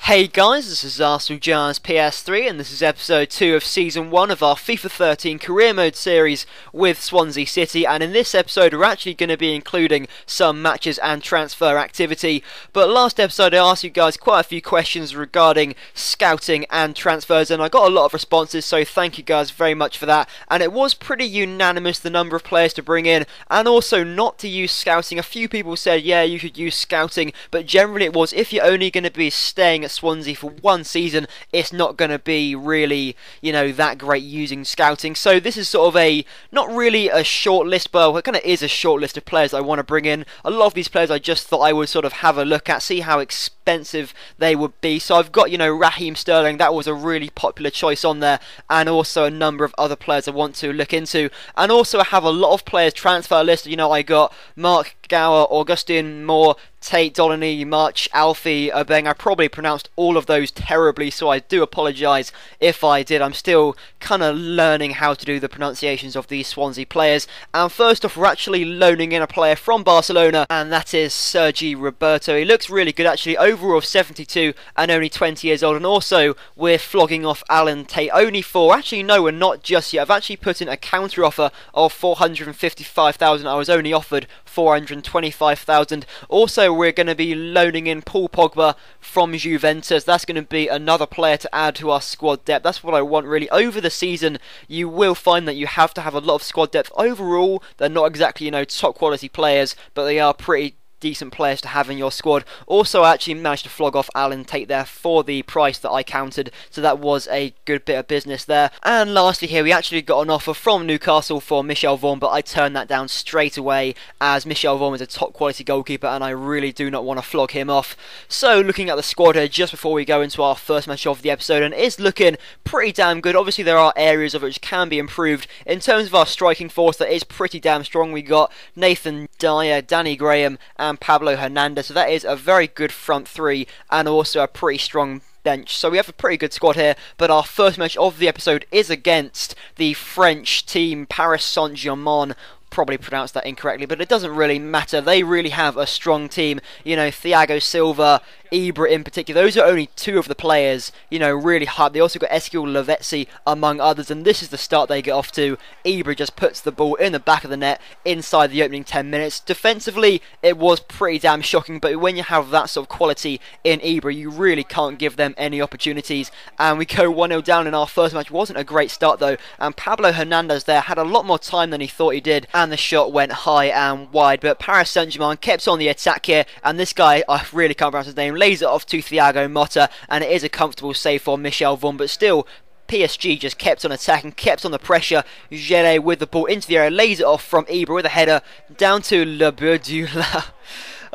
Hey guys, this is Arsenal Giants PS3 and this is episode 2 of season 1 of our FIFA 13 career mode series with Swansea City, and in this episode we're actually going to be including some matches and transfer activity. But last episode I asked you guys quite a few questions regarding scouting and transfers and I got a lot of responses, so thank you guys very much for that. And it was pretty unanimous the number of players to bring in and also not to use scouting. A few people said yeah, you should use scouting, but generally it was if you're only going to be staying at Swansea for one season, it's not going to be really, that great using scouting. So this is sort of not really a short list, but it kind of is a short list of players I want to bring in. A lot of these players I just thought I would sort of have a look at, see how expensive they would be. So I've got, Raheem Sterling, that was a really popular choice on there, and also a number of other players I want to look into. And also I have a lot of players transfer list. I got Mark Gower, Augustine Moore, Tate, Dolany, March, Alfie, Obeng. I probably pronounced all of those terribly, so I do apologise if I did. I'm still kind of learning how to do the pronunciations of these Swansea players. And first off, we're actually loaning in a player from Barcelona, and that is Sergi Roberto. He looks really good actually, overall of 72 and only 20 years old. And also, we're flogging off Alan Tate only for, actually no, we're not just yet. I've actually put in a counter offer of 455,000. I was only offered 425,000. Also, we're going to be loaning in Paul Pogba from Juventus. That's going to be another player to add to our squad depth. That's what I want really. Over the season, you will find that you have to have a lot of squad depth. Overall, they're not exactly, top quality players, but they are pretty decent players to have in your squad. Also, I actually managed to flog off Alan Tate there for the price that I counted, so that was a good bit of business there. And lastly here, we actually got an offer from Newcastle for Michel Vorm, but I turned that down straight away as Michel Vorm is a top quality goalkeeper and I really do not want to flog him off. So looking at the squad here just before we go into our first match of the episode, and it is looking pretty damn good. Obviously there are areas of it which can be improved. In terms of our striking force, that is pretty damn strong. We got Nathan Dyer, Danny Graham and Pablo Hernandez, so that is a very good front three and also a pretty strong bench. So we have a pretty good squad here, but our first match of the episode is against the French team Paris Saint-Germain. Probably pronounced that incorrectly, but it doesn't really matter. They really have a strong team. Thiago Silva, Ibra in particular, those are only two of the players, really hard. They also got Eskiel Lavezzi among others, and this is the start they get off to. Ibra just puts the ball in the back of the net inside the opening 10 minutes. Defensively, it was pretty damn shocking, but when you have that sort of quality in Ibra, you really can't give them any opportunities. And we go 1-0 down in our first match. Wasn't a great start though, and Pablo Hernandez there had a lot more time than he thought he did, and the shot went high and wide, but Paris Saint-Germain kept on the attack here, and this guy, I really can't pronounce his name, lays it off to Thiago Motta, and it is a comfortable save for Michel Vorm, but still PSG just kept on attacking, kept on the pressure. Gere with the ball into the area, lays it off from Ibra with a header down to Le Burdula.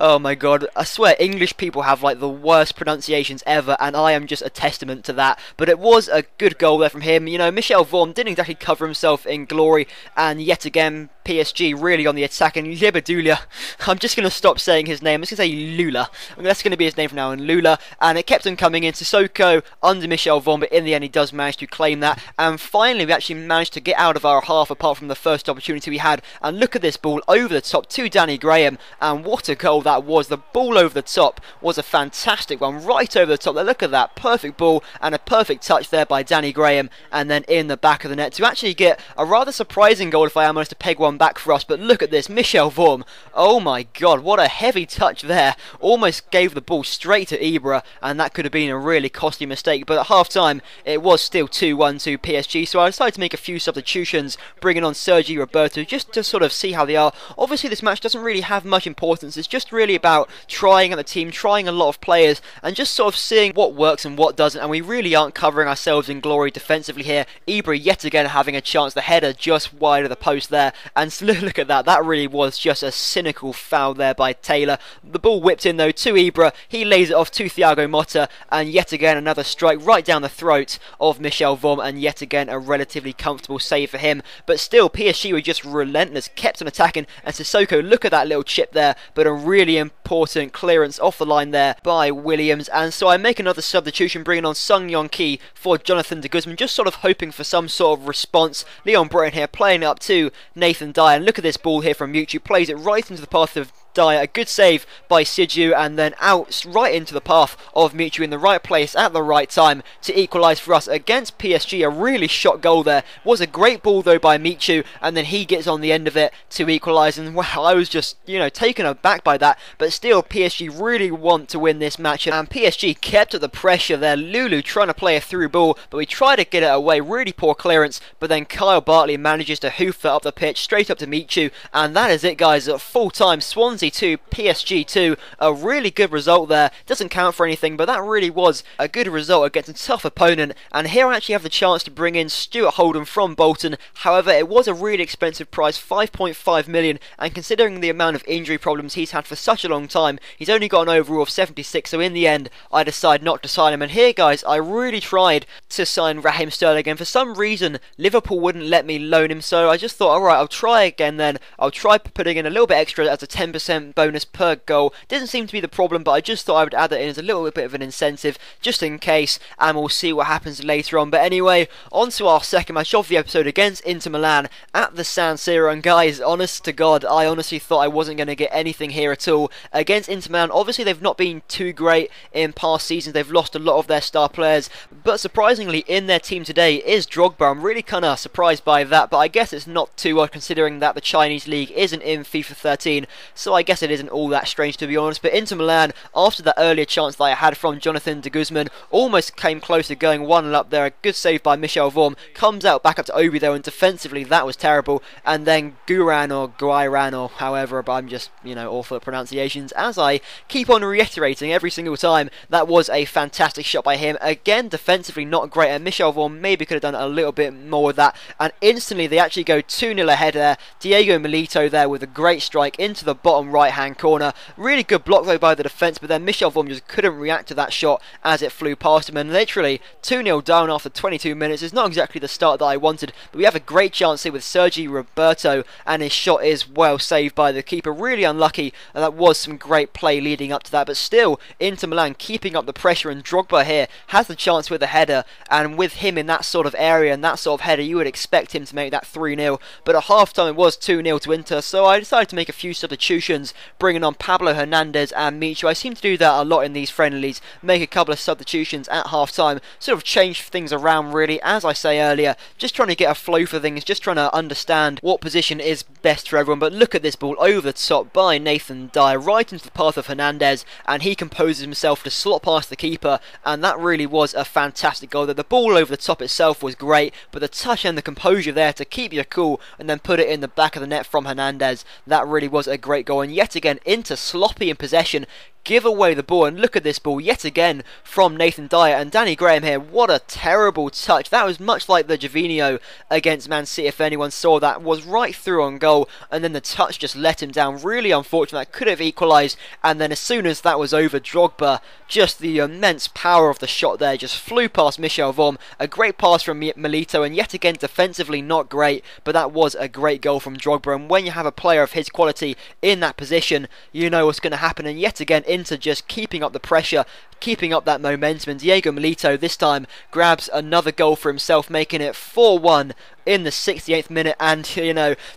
Oh my god, I swear English people have like the worst pronunciations ever, and I am just a testament to that. But it was a good goal there from him. Michel Vorm didn't exactly cover himself in glory, and yet again PSG really on the attack, and Lebedulia, I'm just going to stop saying his name, I'm just going to say Lula. That's going to be his name from now on, Lula, and it kept on coming in. Sissoko under Michel Vorm, but in the end he does manage to claim that, and finally we actually managed to get out of our half apart from the first opportunity we had. And look at this ball over the top to Danny Graham, and what a goal that was. The ball over the top was a fantastic one, right over the top there. Look at that, perfect ball and a perfect touch there by Danny Graham, and then in the back of the net to actually get a rather surprising goal if I am honest, to peg one back for us. But look at this, Michel Vorm, oh my god, what a heavy touch there, almost gave the ball straight to Ibra, and that could have been a really costly mistake. But at half time it was still 2-1 to PSG, so I decided to make a few substitutions, bringing on Sergi Roberto just to sort of see how they are. Obviously this match doesn't really have much importance, it's just really about trying at the team, trying a lot of players, and just sort of seeing what works and what doesn't, and we really aren't covering ourselves in glory defensively here. Ibra yet again having a chance, the header just wide of the post there, and look at that, that really was just a cynical foul there by Taylor. The ball whipped in though to Ibra, he lays it off to Thiago Motta, and yet again another strike right down the throat of Michel Vorm, and yet again a relatively comfortable save for him. But still PSG were just relentless, kept on attacking, and Sissoko, look at that little chip there, but a really important clearance off the line there by Williams. And so I make another substitution, bringing on Sung Yong Ki for Jonathan de Guzman, just sort of hoping for some sort of response. Leon Britton here playing it up to Nathan Dyer, and look at this ball here from Mutu, plays it right into the path of Dyer. A good save by Sidhu, and then out right into the path of Michu in the right place at the right time to equalise for us against PSG. A really shot goal there. Was a great ball though by Michu, and then he gets on the end of it to equalise, and wow, I was just, taken aback by that. But still, PSG really want to win this match, and PSG kept at the pressure there. Lulu trying to play a through ball, but we try to get it away. Really poor clearance, but then Kyle Bartley manages to hoof it up the pitch straight up to Michu, and that is it, guys. At full time, Swansea 2, PSG 2. A really good result there. Doesn't count for anything, but that really was a good result against a tough opponent. And here I actually have the chance to bring in Stuart Holden from Bolton. However, it was a really expensive price, 5.5 million, and considering the amount of injury problems he's had for such a long time, he's only got an overall of 76, so in the end I decided not to sign him. And here, guys, I really tried to sign Raheem Sterling, and for some reason Liverpool wouldn't let me loan him, so I just thought, alright, I'll try again then. I'll try putting in a little bit extra as a 10% bonus per goal. Didn't seem to be the problem, but I just thought I would add it in as a little bit of an incentive just in case, and we'll see what happens later on. But anyway, on to our second match of the episode against Inter Milan at the San Siro. And guys, honest to God, I honestly thought I wasn't going to get anything here at all against Inter Milan. Obviously, they've not been too great in past seasons. They've lost a lot of their star players, but surprisingly in their team today is Drogba. I'm really kind of surprised by that, but I guess it's not too odd considering that the Chinese league isn't in FIFA 13, so I guess it isn't all that strange, to be honest. But Inter Milan, after that earlier chance that I had from Jonathan de Guzman, almost came close to going 1-0 up there. A good save by Michel Vorm, comes out back up to Obi though, and defensively that was terrible. And then Guiran or Guiran or however, but I'm just, awful at pronunciations, as I keep on reiterating every single time. That was a fantastic shot by him. Again, defensively not great, and Michel Vorm maybe could have done a little bit more with that. And instantly they actually go 2-0 ahead there. Diego Milito there with a great strike into the bottom right hand corner. Really good block though by the defence, but then Michel Vorm just couldn't react to that shot as it flew past him, and literally 2-0 down after 22 minutes is not exactly the start that I wanted. But we have a great chance here with Sergi Roberto, and his shot is well saved by the keeper. Really unlucky, and that was some great play leading up to that, but still Inter Milan keeping up the pressure, and Drogba here has the chance with a header, and with him in that sort of area and that sort of header, you would expect him to make that 3-0. But at half time it was 2-0 to Inter, so I decided to make a few substitutions, bringing on Pablo Hernandez and Michu. I seem to do that a lot in these friendlies, make a couple of substitutions at half time, sort of change things around really, as I say earlier, just trying to get a flow for things, just trying to understand what position is best for everyone. But look at this ball over the top by Nathan Dyer, right into the path of Hernandez, and he composes himself to slot past the keeper, and that really was a fantastic goal. The ball over the top itself was great, but the touch and the composure there to keep your cool and then put it in the back of the net from Hernandez, that really was a great goal. And yet again, Inter sloppy in possession, give away the ball, and look at this ball yet again from Nathan Dyer and Danny Graham here. What a terrible touch. That was much like the Jovino against Man City, if anyone saw that. Was right through on goal, and then the touch just let him down. Really unfortunate. That could have equalised, and then as soon as that was over, Drogba, just the immense power of the shot there, just flew past Michel Vorm. A great pass from Milito, and yet again defensively not great, but that was a great goal from Drogba. And when you have a player of his quality in that position, you know what's going to happen. And yet again Inter just keeping up the pressure, keeping up that momentum, and Diego Milito this time grabs another goal for himself, making it 4-1 in the 68th minute. And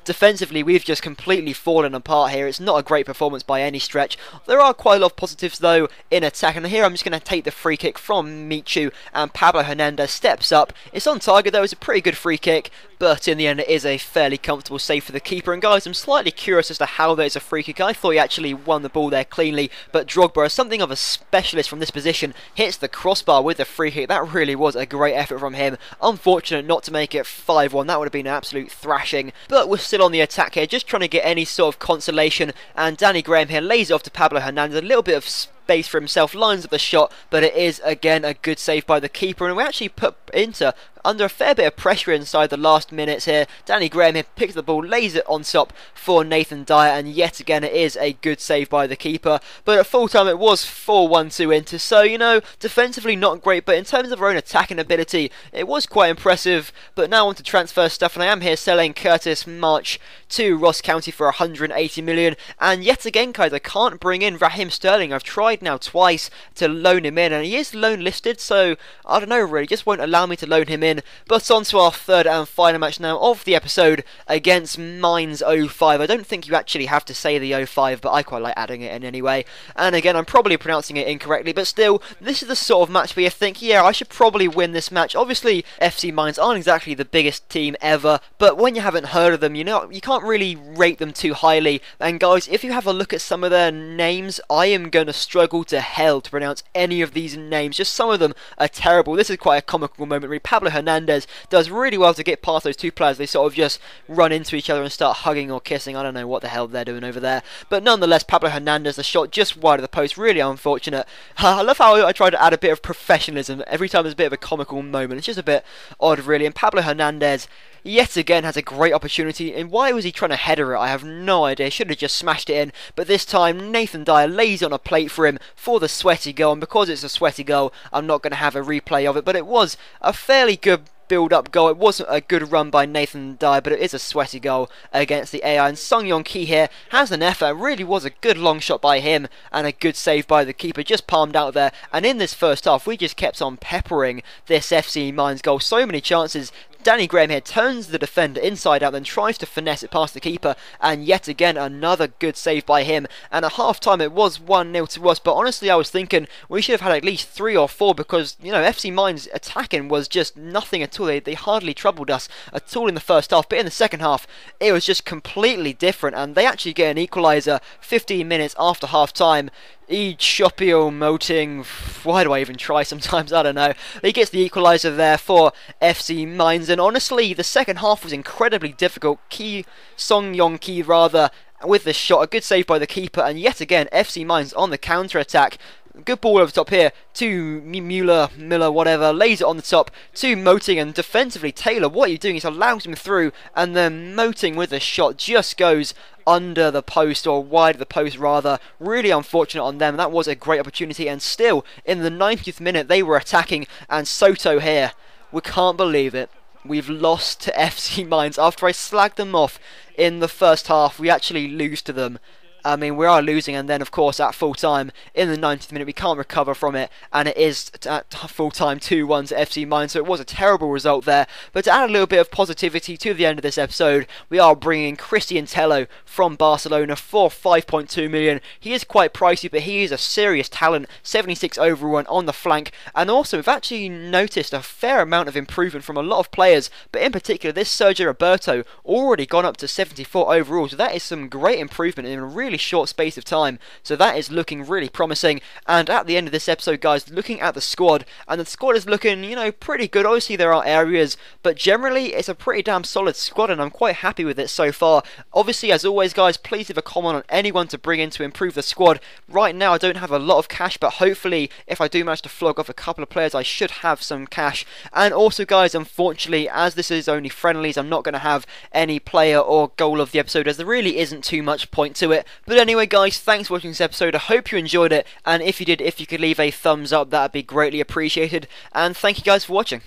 defensively we've just completely fallen apart here. It's not a great performance by any stretch. There are quite a lot of positives though in attack, and here I'm just going to take the free kick from Michu, and Pablo Hernandez steps up. It's on target though. It's a pretty good free kick, but in the end it is a fairly comfortable save for the keeper. And guys, I'm slightly curious as to how there's a free kick. I thought he actually won the ball there cleanly, but Drogba, as something of a specialist from this position, hits the crossbar with the free kick. That really was a great effort from him. Unfortunate not to make it 5-1. That would have been an absolute thrashing, but we're still on the attack here, just trying to get any sort of consolation. And Danny Graham here lays it off to Pablo Hernandez, a little bit of space for himself, lines up the shot, but it is again a good save by the keeper. And we actually put Inter under a fair bit of pressure inside the last minutes here. Danny Graham here picks the ball, lays it on top for Nathan Dyer, and yet again it is a good save by the keeper. But at full time it was 4-1 to Inter, so defensively not great, but in terms of our own attacking ability it was quite impressive. But now on to transfer stuff, and I am here selling Curtis March to Ross County for 180 million. And yet again, guys, I can't bring in Raheem Sterling. I've tried now twice to loan him in, and he is loan listed, so I don't know really, just won't allow me to loan him in. in. But on to our third and final match now of the episode against Mainz 05. I don't think you actually have to say the 05, but I quite like adding it in anyway. And again, I'm probably pronouncing it incorrectly, but still, this is the sort of match where you think, yeah, I should probably win this match. Obviously, FC Mainz aren't exactly the biggest team ever, but when you haven't heard of them, you know, you can't really rate them too highly. And guys, if you have a look at some of their names, I am going to struggle to hell to pronounce any of these names. Just some of them are terrible. This is quite a comical moment. Really, Pablo Hernandez does really well to get past those two players. They sort of just run into each other and start hugging or kissing. I don't know what the hell they're doing over there. But nonetheless, Pablo Hernandez, the shot just wide of the post. Really unfortunate. I love how I try to add a bit of professionalism every time there's a bit of a comical moment. It's just a bit odd, really. And Pablo Hernandez yet again has a great opportunity, and why was he trying to header it? I have no idea. Should have just smashed it in, but this time Nathan Dyer lays on a plate for him for the sweaty goal, and because it's a sweaty goal, I'm not going to have a replay of it, but it was a fairly good build-up goal. It wasn't a good run by Nathan Dyer, but it is a sweaty goal against the AI. And Sung Yong Ki here has an effort. It really was a good long shot by him and a good save by the keeper, just palmed out there. And in this first half, we just kept on peppering this FC Mainz goal. So many chances. Danny Graham here turns the defender inside out, then tries to finesse it past the keeper, and yet again another good save by him. And at half time it was 1-0 to us, but honestly I was thinking we should have had at least 3 or 4, because, you know, FC Mainz attacking was just nothing at all. They hardly troubled us at all in the first half, but in the second half it was just completely different, and they actually get an equaliser 15 minutes after half time. Shopio Moting, why do I even try sometimes? I don't know. He gets the equaliser there for FC Mainz, and honestly, the second half was incredibly difficult. Song Yong Ki rather, with the shot, a good save by the keeper, and yet again, FC Mainz on the counter-attack. Good ball over the top here to Miller, whatever, lays it on the top to Moting, and defensively Taylor, what are you doing? He's allows him through, and then Moting with the shot just goes under the post, or wide of the post rather. Really unfortunate on them. That was a great opportunity, and still in the 90th minute they were attacking, and Soto here, we can't believe it. We've lost to FC Mainz after I slagged them off in the first half. We actually lose to them. I mean, we are losing, and then of course at full time in the 90th minute we can't recover from it, and it is at full time 2-1 to FC Mainz, so it was a terrible result there. But to add a little bit of positivity to the end of this episode, we are bringing Christian Tello from Barcelona for 5.2 million. He is quite pricey, but he is a serious talent, 76 overall and on the flank, and also we've actually noticed a fair amount of improvement from a lot of players, but in particular this Sergio Roberto already gone up to 74 overall, so that is some great improvement in a really short space of time, so that is looking really promising. And at the end of this episode, guys, looking at the squad, and the squad is looking, you know, pretty good. Obviously there are areas, but generally it's a pretty damn solid squad, and I'm quite happy with it so far. Obviously, as always guys, please leave a comment on anyone to bring in to improve the squad. Right now I don't have a lot of cash, but hopefully if I do manage to flog off a couple of players I should have some cash. And also guys, unfortunately, as this is only friendlies, I'm not going to have any player or goal of the episode, as there really isn't too much point to it. But anyway guys, thanks for watching this episode. I hope you enjoyed it, and if you did, if you could leave a thumbs up, that would be greatly appreciated. And thank you guys for watching.